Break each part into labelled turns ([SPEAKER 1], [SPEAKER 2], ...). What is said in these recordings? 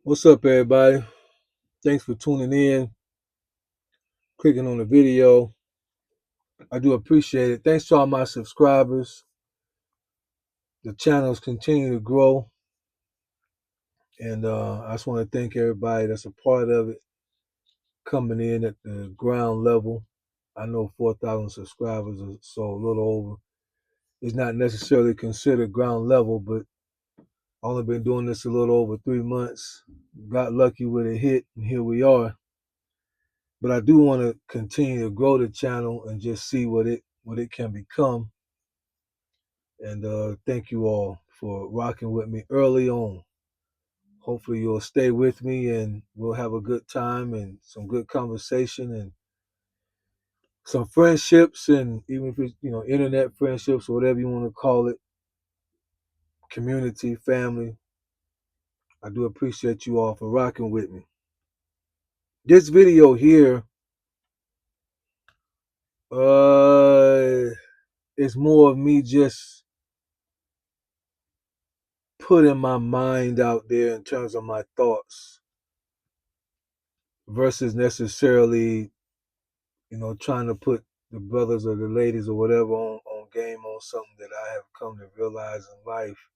[SPEAKER 1] What's up, everybody? Thanks for tuning in, clicking on the video. I do appreciate it. Thanks to all my subscribers. The channel's continue to grow, and I just want to thank everybody that's a part of it, coming in at the ground level. I know 4,000 subscribers, or so a little over. It's not necessarily considered ground level, but I've only been doing this a little over 3 months. Got lucky with a hit, and here we are. But I do want to continue to grow the channel and just see what it can become. And thank you all for rocking with me early on. Hopefully you'll stay with me and we'll have a good time and some good conversation and some friendships, and even if it's internet friendships or whatever you want to call it, community, family. I do appreciate you all for rocking with me. This video here uh is more of me just putting my mind out there in terms of my thoughts versus necessarily trying to put the brothers or the ladies or whatever on game on something that I have come to realize in life.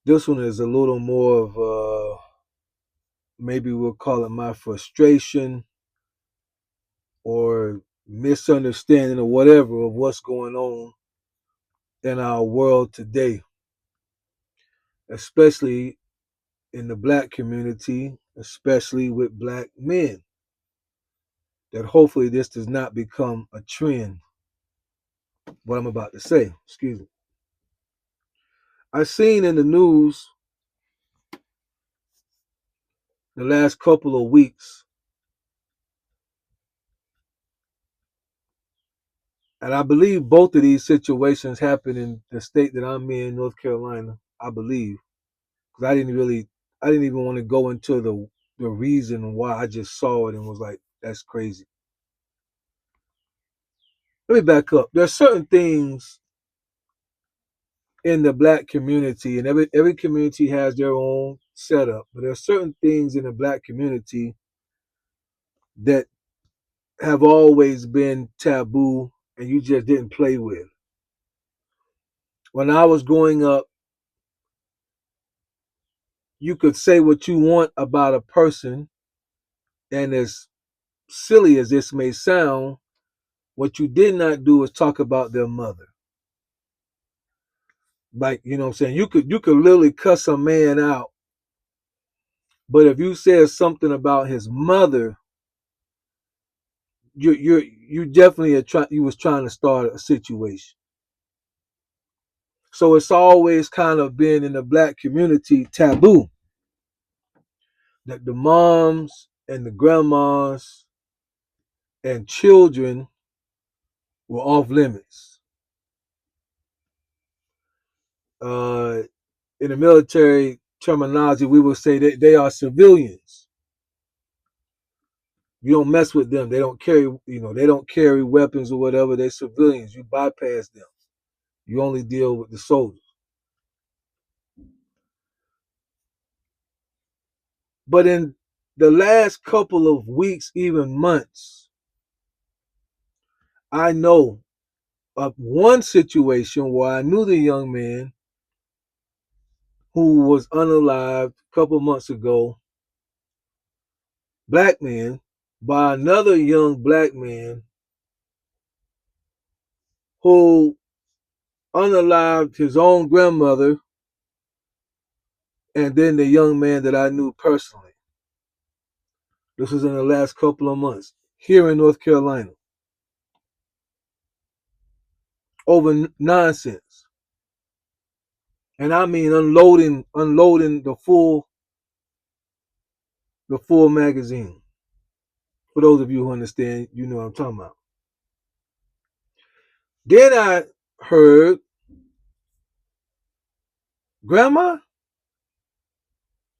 [SPEAKER 1] This one is a little more of maybe we'll call it my frustration or misunderstanding or whatever of what's going on in our world today, especially in the black community, especially with black men. That hopefully this does not become a trend. What I'm about to say, excuse me. I seen in the news the last couple of weeks, and I believe both of these situations happened in the state that I'm in, North Carolina. I believe, because I didn't even want to go into the reason why. I just saw it and was like, that's crazy. Let me back up. There are certain things in the black community, and every community has their own setup, but there are certain things in the black community that have always been taboo and you just didn't play with. When I was growing up, you could say what you want about a person, and as silly as this may sound, what you did not do is talk about their mother. Like, what I'm saying? You could literally cuss a man out, but if you said something about his mother, you definitely you was trying to start a situation. So it's always kind of been in the black community taboo that the moms and the grandmas and children were off limits. In the military terminology, we would say that they are civilians. You don't mess with them. They don't carry, they don't carry weapons or whatever. They're civilians. You bypass them. You only deal with the soldiers. But in the last couple of weeks, even months, I know of one situation where I knew the young man who was unalived a couple months ago, black man, by another young black man who unalived his own grandmother, and then the young man that I knew personally. This was in the last couple of months here in North Carolina over nonsense. And I mean unloading the full magazine. For those of you who understand, you know what I'm talking about. Then I heard, grandma,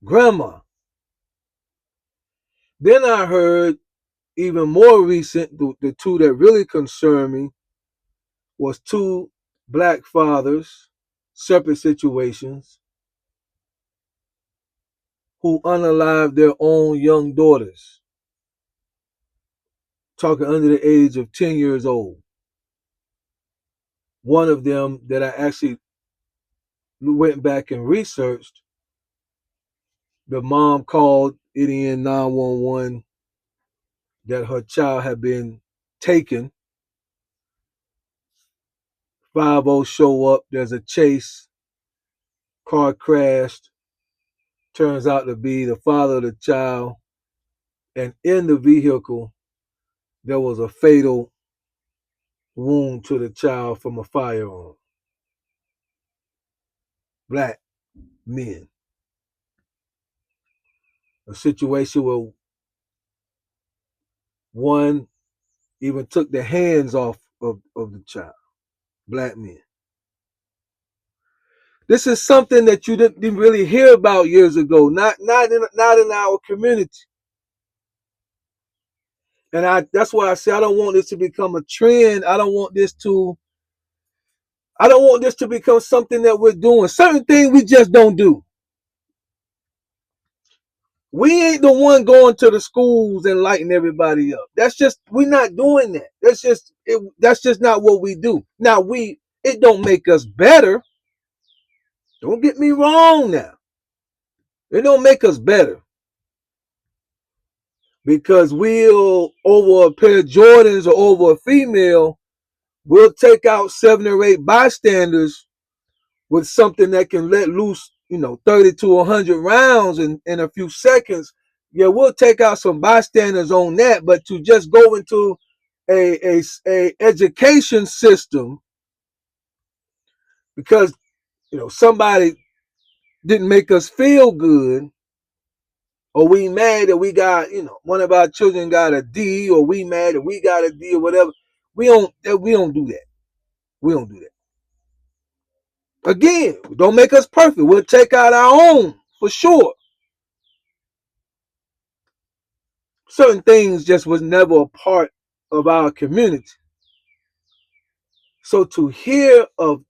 [SPEAKER 1] grandma. Then I heard, even more recent, the two that really concerned me was two black fathers, separate situations, who unalived their own young daughters, talking under the age of 10 years old. One of them that I actually went back and researched, the mom called it in 911 that her child had been taken. 5-0 show up, there's a chase, car crashed, turns out to be the father of the child, and in the vehicle there was a fatal wound to the child from a firearm. Black men. A situation where one even took the hands off of the child. Black men. This is something that you didn't really hear about years ago, not in our community. And that's why I say I don't want this to become a trend. I don't want this to become something that we're doing. Certain things we just don't do. We ain't the one going to the schools and lighting everybody up. We're not doing that. That's just not what we do. Now it don't make us better. Don't get me wrong now. It don't make us better. Because we'll, over a pair of Jordans or over a female, we'll take out 7 or 8 bystanders with something that can let loose, 30 to 100 rounds in a few seconds. Yeah, we'll take out some bystanders on that, but to just go into a education system because somebody didn't make us feel good, or we mad that we got, one of our children got a D, or we mad that we got a D, or whatever. We don't do that. We don't do that. Again, don't make us perfect. We'll take out our own for sure. Certain things just was never a part of our community. So to hear of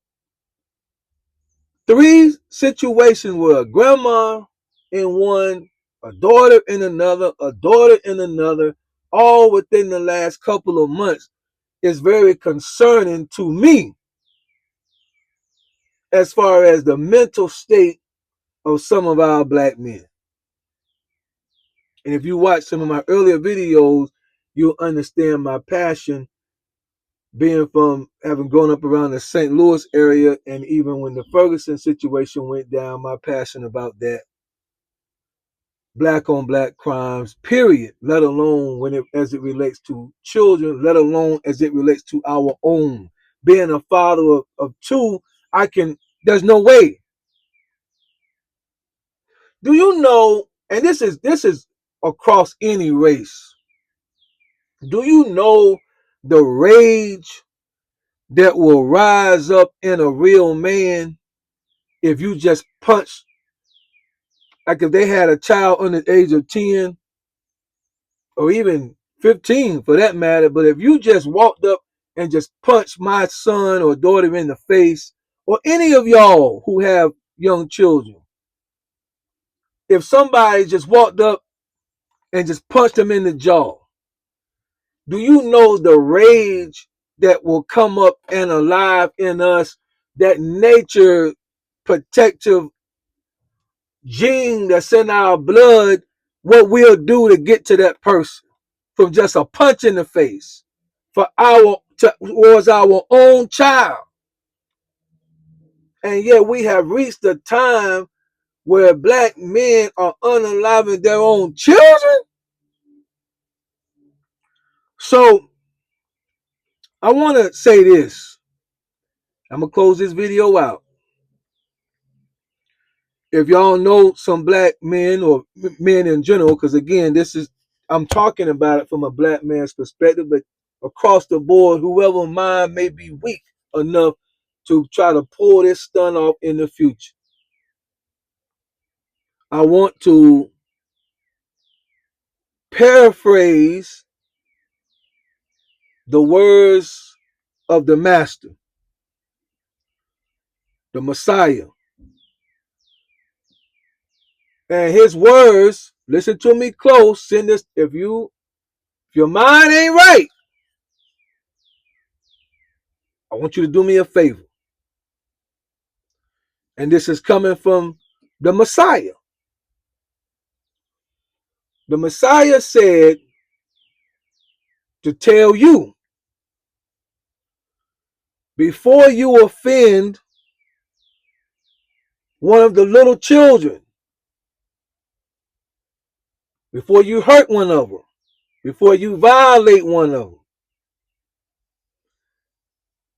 [SPEAKER 1] 3 situations where a grandma in one, a daughter in another, all within the last couple of months is very concerning to me as far as the mental state of some of our black men. And if you watch some of my earlier videos, you'll understand my passion, being from having grown up around the St. Louis area, and even when the Ferguson situation went down, my passion about that. Black on black crimes, period, let alone as it relates to children, let alone as it relates to our own. Being a father of 2, there's no way. Do you know, and this is across any race, do you know the rage that will rise up in a real man if you just punch, like if they had a child under the age of 10 or even 15 for that matter, but if you just walked up and just punched my son or daughter in the face, or any of y'all who have young children, if somebody just walked up and just punched them in the jaw, do you know the rage that will come up and alive in us, that nature protective gene that's in our blood, what we'll do to get to that person from just a punch in the face towards our own child? And yet we have reached a time where black men are unaliving their own children. So I want to say this. I'm going to close this video out. If y'all know some black men or men in general, because again, I'm talking about it from a black man's perspective, but across the board, whoever mind may be weak enough to try to pull this stunt off in the future, I want to paraphrase the words of the master, the Messiah, And his words, listen to me close, send this, if your mind ain't right, I want you to do me a favor. And this is coming from the Messiah. The Messiah said to tell you, before you offend one of the little children, before you hurt one of them, before you violate one of them,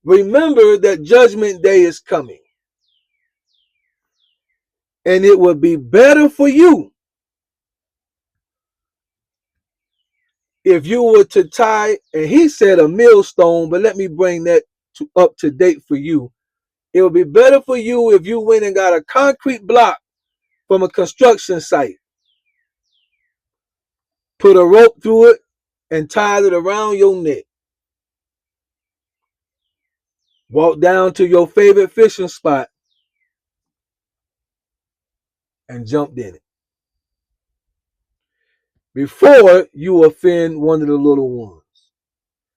[SPEAKER 1] remember that judgment day is coming. And it would be better for you if you were to tie, and he said a millstone, but let me bring that up to date for you. It would be better for you if you went and got a concrete block from a construction site, put a rope through it, and tied it around your neck. Walk down to your favorite fishing spot and jumped in it before you offend one of the little ones.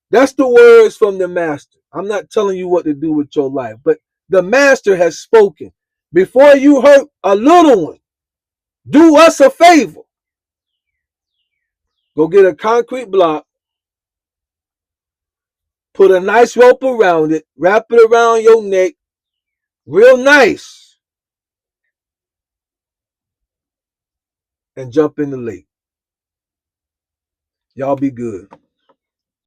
[SPEAKER 1] That's the words from the master. I'm not telling you what to do with your life, but the master has spoken. Before you hurt a little one, do us a favor. Go get a concrete block, put a nice rope around it, wrap it around your neck, real nice, and jump in the lake. Y'all be good.